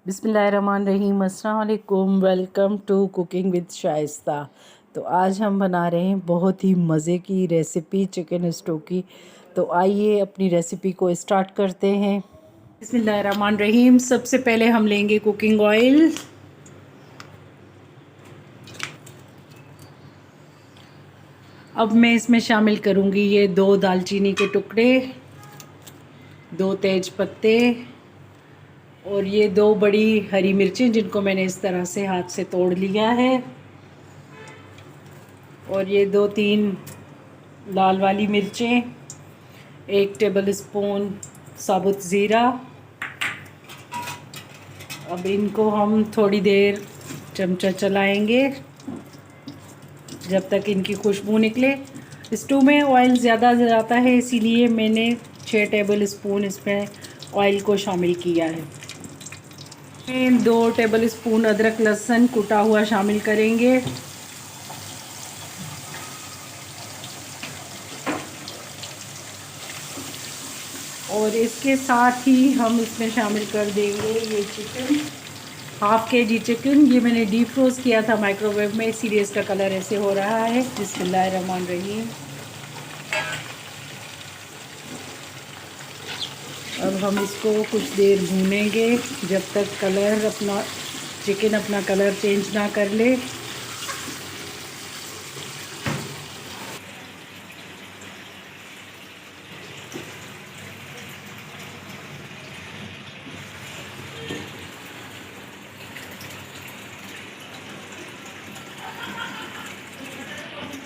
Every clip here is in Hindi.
बिस्मिल्लाहिर्रहमानिर्रहीम, अस्सलाम वालेकुम। Welcome to cooking with Shaista. तो आज हम बना रहे हैं बहुत ही मज़े की रेसिपी चिकन स्टू की। तो आइए अपनी रेसिपी को स्टार्ट करते हैं। बिस्मिल्लाहिर्रहमानिर्रहीम। सबसे पहले हम लेंगे कुकिंग ऑयल। अब मैं इसमें शामिल करूंगी ये 2 दालचीनी के टुकड़े, 2 तेज पत्ते और ये 2 बड़ी हरी मिर्चें जिनको मैंने इस तरह से हाथ से तोड़ लिया है, और ये 2-3 लाल वाली मिर्चें, 1 टेबल स्पून साबुत ज़ीरा। अब इनको हम थोड़ी देर चमचा चलाएंगे जब तक इनकी खुशबू निकले। स्टू में ऑयल ज़्यादा जाता है, इसीलिए मैंने 6 टेबल स्पून इसमें ऑयल को शामिल किया है। 2 टेबल स्पून अदरक लहसुन कुटा हुआ शामिल करेंगे। और इसके साथ ही हम इसमें शामिल कर देंगे ये चिकन, हाफ़ के-जी चिकन। ये मैंने डीप फ्रोज़ किया था माइक्रोवेव में, इसीलिए इसका कलर ऐसे हो रहा है। बिस्मिल्लाहिर्रहमानिर्रहीम। अब हम इसको कुछ देर भूनेंगे जब तक चिकन अपना कलर चेंज ना कर ले।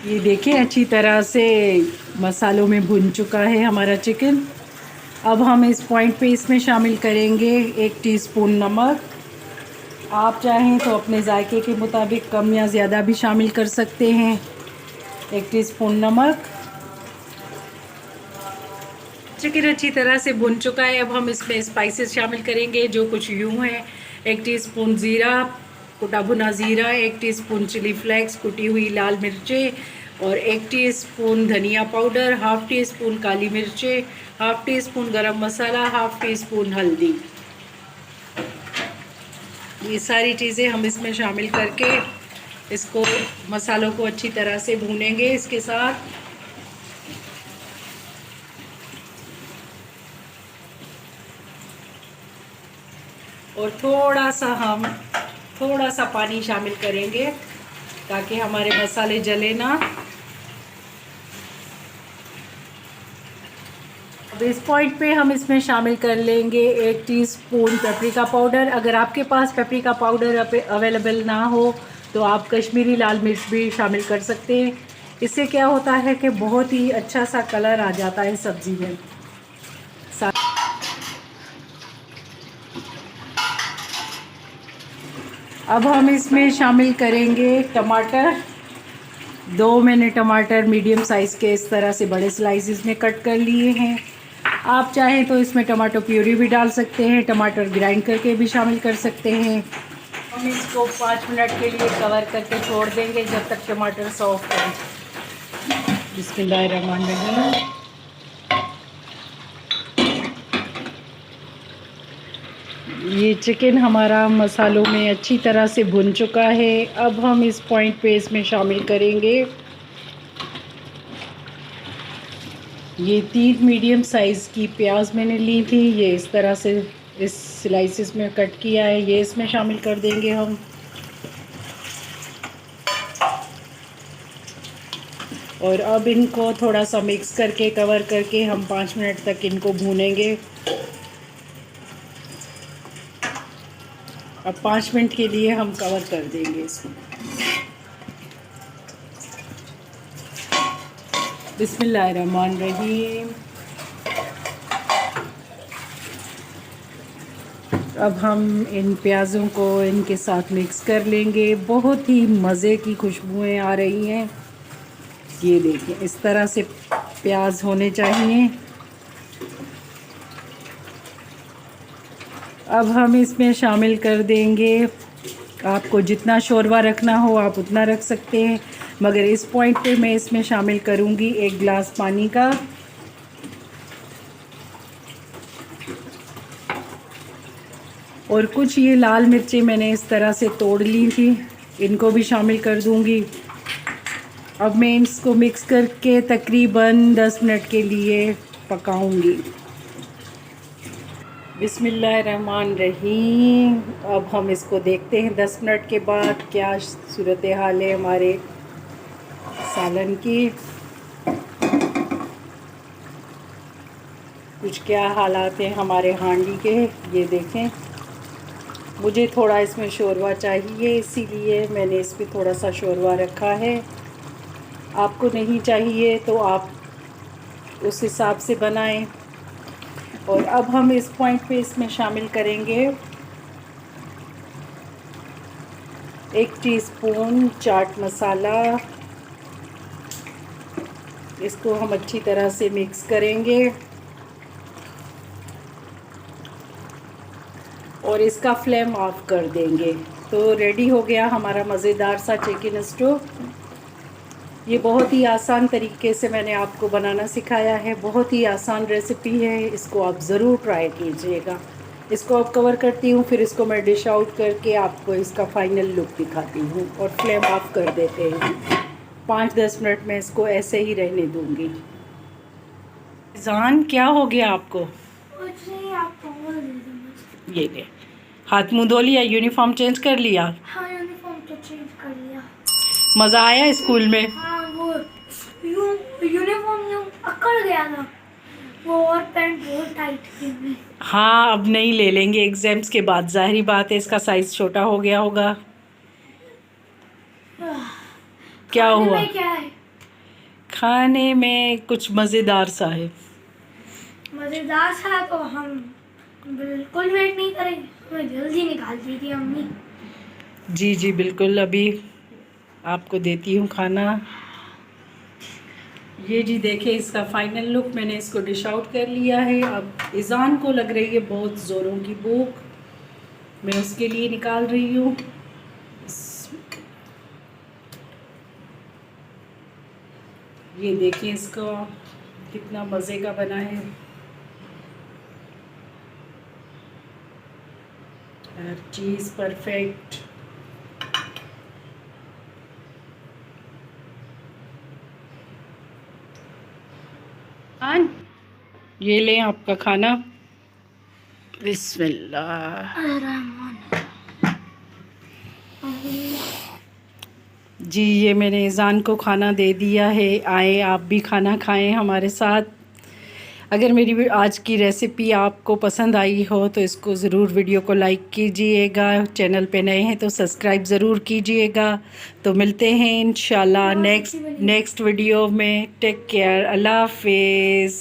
ये देखिए अच्छी तरह से मसालों में भुन चुका है हमारा चिकन। अब हम इस पॉइंट पे इसमें शामिल करेंगे 1 टीस्पून नमक। आप चाहें तो अपने जायके के मुताबिक कम या ज़्यादा भी शामिल कर सकते हैं। 1 टीस्पून नमक। चिकन अच्छी तरह से भुन चुका है। अब हम इसमें स्पाइसेस शामिल करेंगे जो कुछ यूँ हैं। 1 टीस्पून ज़ीरा, कुटा भुना ज़ीरा, 1 टीस्पून चिली फ्लेक्स, कुटी हुई लाल मिर्चें और 1 टीस्पून धनिया पाउडर, हाफ़ टी स्पून काली मिर्चें, हाफ़ टी स्पून गरम मसाला, हाफ़ टी स्पून हल्दी। ये सारी चीज़ें हम इसमें शामिल करके इसको मसालों को अच्छी तरह से भूनेंगे इसके साथ। और थोड़ा सा पानी शामिल करेंगे ताकि हमारे मसाले जले ना। अब इस पॉइंट पे हम इसमें शामिल कर लेंगे 1 टीस्पून पेपरिका पाउडर। अगर आपके पास पेपरिका पाउडर अवेलेबल ना हो तो आप कश्मीरी लाल मिर्च भी शामिल कर सकते हैं। इससे क्या होता है कि बहुत ही अच्छा सा कलर आ जाता है सब्ज़ी में। अब हम इसमें शामिल करेंगे टमाटर। 2 मैंने टमाटर मीडियम साइज़ के इस तरह से बड़े स्लाइसिस में कट कर लिए हैं। आप चाहें तो इसमें टमाटो प्यूरी भी डाल सकते हैं, टमाटर ग्राइंड करके भी शामिल कर सकते हैं। हम इसको 5 मिनट के लिए कवर करके छोड़ देंगे जब तक टमाटर सॉफ्ट हो। बिस्मिल्लाहिर्रहमानिर्रहीम। ये चिकन हमारा मसालों में अच्छी तरह से भुन चुका है। अब हम इस पॉइंट पे इसमें शामिल करेंगे ये 3 मीडियम साइज़ की प्याज मैंने ली थी। ये इस तरह से इस स्लाइसिस में कट किया है, ये इसमें शामिल कर देंगे हम। और अब इनको थोड़ा सा मिक्स करके कवर करके हम 5 मिनट तक इनको भूनेंगे। अब 5 मिनट के लिए हम कवर कर देंगे इसको। बिस्मिल्लाहिर्रहमानिर्रहीम। अब हम इन प्याज़ों को इनके साथ मिक्स कर लेंगे। बहुत ही मज़े की खुशबुएं आ रही हैं। ये देखिए इस तरह से प्याज होने चाहिए। अब हम इसमें शामिल कर देंगे, आपको जितना शोरबा रखना हो आप उतना रख सकते हैं, मगर इस पॉइंट पे मैं इसमें शामिल करूँगी 1 गिलास पानी का। और कुछ ये लाल मिर्चें मैंने इस तरह से तोड़ ली थी, इनको भी शामिल कर दूंगी। अब मैं इसको मिक्स करके तकरीबन 10 मिनट के लिए पकाऊंगी। बिस्मिल्लाहिर्रहमानिर्रहीम। अब हम इसको देखते हैं 10 मिनट के बाद क्या सूरत हाल है हमारे सालन की, कुछ क्या हालात हैं हमारे हांडी के। ये देखें, मुझे थोड़ा इसमें शोरवा चाहिए, इसीलिए मैंने इस पर थोड़ा सा शोरवा रखा है। आपको नहीं चाहिए तो आप उस हिसाब से बनाएं। और अब हम इस पॉइंट पे इसमें शामिल करेंगे 1 टीस्पून चाट मसाला। इसको हम अच्छी तरह से मिक्स करेंगे और इसका फ्लेम ऑफ कर देंगे। तो रेडी हो गया हमारा मज़ेदार सा चिकन स्टू। ये बहुत ही आसान तरीके से मैंने आपको बनाना सिखाया है, बहुत ही आसान रेसिपी है, इसको आप ज़रूर ट्राई कीजिएगा। इसको अब कवर करती हूँ, फिर इसको मैं डिश आउट करके आपको इसका फ़ाइनल लुक दिखाती हूँ और फ्लेम ऑफ कर देते हैं। 5-10 मिनट में इसको ऐसे ही रहने दूँगी। जान, क्या हो गया आपको? कुछ नहीं, आपको ये ले, हाथ मुँह धो लिया, यूनिफॉर्म चेंज कर लिया? हाँ, यूनिफॉर्म तो चेंज कर लिया। मज़ा आया स्कूल में? हाँ, वो यूनिफॉर्म अकड़ गया था वो, और पैंट बहुत टाइट थी। हाँ, अब नहीं ले लेंगे एग्जाम्स के बाद, जाहिर बात है इसका साइज़ छोटा हो गया होगा। क्या हुआ? क्या है खाने में कुछ मज़ेदार सा है। मज़ेदार सा? तो हम बिल्कुल वेट नहीं करेंगे, हमें जल्दी निकाल दी थी अम्मी। जी जी बिल्कुल, अभी आपको देती हूँ खाना। ये जी देखें इसका फाइनल लुक, मैंने इसको डिश आउट कर लिया है। अब इज़ान को लग रही है बहुत ज़ोरों की भूख, मैं उसके लिए निकाल रही हूँ। ये देखिए इसका कितना मज़े का बना है, हर चीज़ परफेक्ट। ये लें आपका खाना। बिस्मिल्लाह। जी, ये मैंने ईज़ान को खाना दे दिया है, आए आप भी खाना खाएं हमारे साथ। अगर मेरी आज की रेसिपी आपको पसंद आई हो तो इसको ज़रूर वीडियो को लाइक कीजिएगा, चैनल पे नए हैं तो सब्सक्राइब ज़रूर कीजिएगा। तो मिलते हैं इंशाल्लाह नेक्स्ट वीडियो में। टेक केयर, अल्लाह हाफिज़।